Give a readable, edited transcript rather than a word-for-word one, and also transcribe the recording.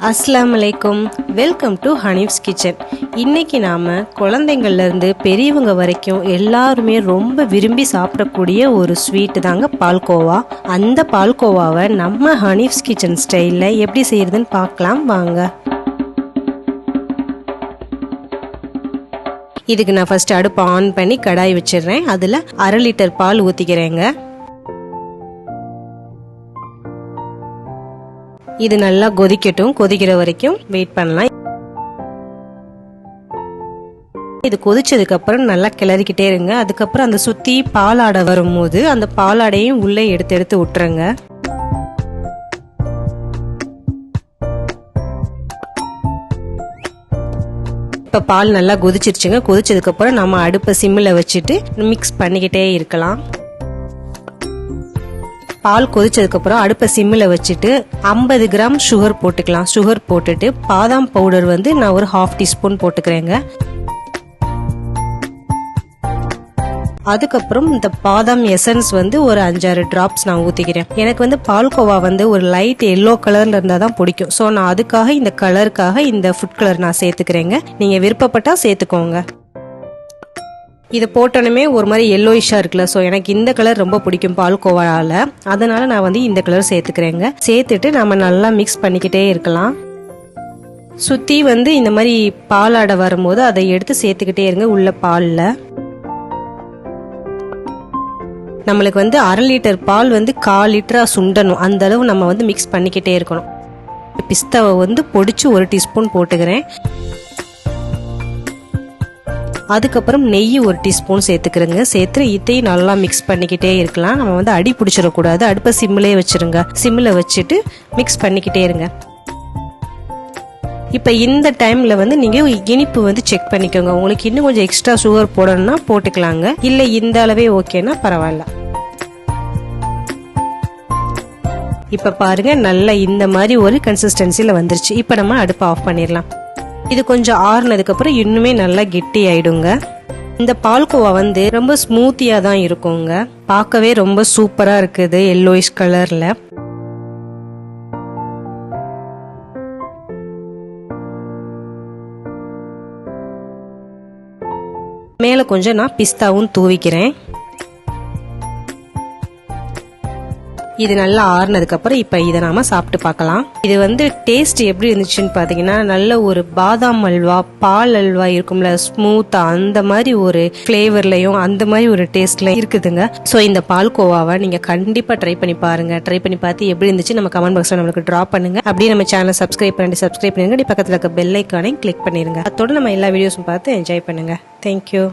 அஸ்ஸலாமு அலைக்கும். Welcome to Hanif's kitchen. இன்னைக்கு நாம குழந்தைங்கள்ல இருந்து பெரியவங்க வரைக்கும் எல்லாருமே ரொம்ப விரும்பி சாப்பிடக்கூடிய ஒரு ஸ்வீட் தாங்க பால்கோவா. அந்த பால்கோவாவை நம்ம ஹனீஃப்ஸ் கிச்சன் ஸ்டைல்ல எப்படி செய்யறதுன்னு பார்க்கலாம் வாங்க. இதுக்கு நான் ஃபர்ஸ்ட் அடுப்பு ஆன் பண்ணி கடாய் வச்சிடுறேன். அதுல 1/2 லிட்டர் பால் ஊத்திக்கிறேங்க. இது நல்லா கொதிக்கட்டும். கொதிக்கிற வரைக்கும் வெயிட் பண்ணலாம். இது கொதிச்சதுக்கு அப்புறம் நல்லா கிளறிக்கிட்டே இருங்க. அதுக்கப்புறம் அந்த சுத்தி பாலாடை வரும்போது அந்த பாலாடையும் உள்ளே எடுத்து விட்டுருங்க. இப்ப பால் நல்லா கொதிச்சிருச்சுங்க. கொதிச்சதுக்கு அப்புறம் நம்ம அடுப்பை சிம்மில் வச்சுட்டு மிக்ஸ் பண்ணிக்கிட்டே இருக்கலாம். பால் கொதிச்சதுக்கு அப்புறம் அடுப்பை சிம்மில் வச்சுட்டு 50 கிராம் சுகர் போட்டுக்கலாம். சுகர் போட்டுட்டு பாதாம் பவுடர் நான் ஒரு 1/2 டீஸ்பூன் போட்டுக்கிறேங்க. அதுக்கப்புறம் இந்த பாதாம் எசன்ஸ் ஒரு 5-6 டிராப்ஸ் நான் ஊத்திக்கிறேன். எனக்கு பால்கோவா ஒரு லைட் எல்லோ கலர்ல இருந்தா தான் பிடிக்கும். ஸோ நான் அதுக்காக இந்த கலருக்காக இந்த ஃபுட் கலர் நான் சேர்த்துக்கிறேங்க. நீங்க விருப்பப்பட்டா சேர்த்துக்கோங்க. இதை போட்டோன்னே ஒரு மாதிரி எல்லோயிஷா இருக்குல்ல. ஸோ எனக்கு இந்த கலர் ரொம்ப பிடிக்கும் பால்கோவால. அதனால நான் இந்த கலர் சேர்த்துக்கிறேங்க. சேர்த்துட்டு நம்ம நல்லா மிக்ஸ் பண்ணிக்கிட்டே இருக்கலாம். சுத்தி இந்த மாதிரி பாலாடை வரும்போது அதை எடுத்து சேர்த்துக்கிட்டே இருங்க உள்ள பால்ல. நம்மளுக்கு 1/2 லிட்டர் பால் 1/4 லிட்டரா சுண்டணும். அந்த அளவு நம்ம மிக்ஸ் பண்ணிக்கிட்டே இருக்கணும். பிஸ்தாவை பொடிச்சு 1 டீஸ்பூன் போட்டுக்கிறேன். அதுக்கப்புறம் நெய் 1 டீஸ்பூன் சேர்த்துக்கிறேங்க. சேர்த்து இதையும் நல்லா மிக்ஸ் பண்ணிக்கிட்டே இருக்கலாம். நம்ம அடி பிடிச்சிடக்கூடாது. அடுப்பை சிம்மிலே வச்சிருங்க. சிம்மில் வச்சுட்டு மிக்ஸ் பண்ணிக்கிட்டே இருங்க. இப்போ இந்த டைம்ல நீங்கள் இனிப்பு செக் பண்ணிக்கோங்க. உங்களுக்கு இன்னும் கொஞ்சம் எக்ஸ்ட்ரா சுகர் போடணும்னா போட்டுக்கலாங்க. இல்லை இந்த அளவே ஓகேனா பரவாயில்ல. இப்போ பாருங்க நல்லா இந்த மாதிரி ஒரு கன்சிஸ்டன்சில வந்துருச்சு. இப்போ நம்ம அடுப்பை ஆஃப் பண்ணிடலாம். இது கொஞ்சம் ஆறுனதுக்கு அப்புறம் இன்னுமே நல்லா கெட்டி ஆயிடுங்க. இந்த பால்கோவா ரொம்ப ஸ்மூத்தியா தான் இருக்குங்க. பார்க்கவே ரொம்ப சூப்பரா இருக்குது எல்லோயிஷ் கலர்ல. மேல கொஞ்சம் நான் பிஸ்தாவும் தூவிக்கிறேன். இது நல்லா ஆறுனதுக்கு அப்புறம் இப்ப இதை நாம சாப்பிட்டு பார்க்கலாம். இது டேஸ்ட் எப்படி இருந்துச்சுன்னு பாத்தீங்கன்னா நல்ல ஒரு பாதாம் அல்வா, பால் அல்வா இருக்கும்ல, ஸ்மூத்தா அந்த மாதிரி ஒரு பிளேவர்லயும் அந்த மாதிரி ஒரு டேஸ்ட்ல இருக்குதுங்க. சோ இந்த பால்கோவாவை நீங்க கண்டிப்பா ட்ரை பண்ணி பாருங்க. ட்ரை பண்ணி பார்த்து எப்படி இருந்துச்சு நம்ம கமெண்ட் பாக்ஸ்ல நம்மளுக்கு டிராப் பண்ணுங்க. அப்படியே நம்ம சேனலை சப்ஸ்கிரைப் பண்ணிருங்க. பக்கத்துல இருக்க பெல் ஐக்கானை கிளிக் பண்ணிருங்க. அதோட நம்ம எல்லா வீடியோஸும் பார்த்து என்ஜாய் பண்ணுங்க. தேங்க்யூ.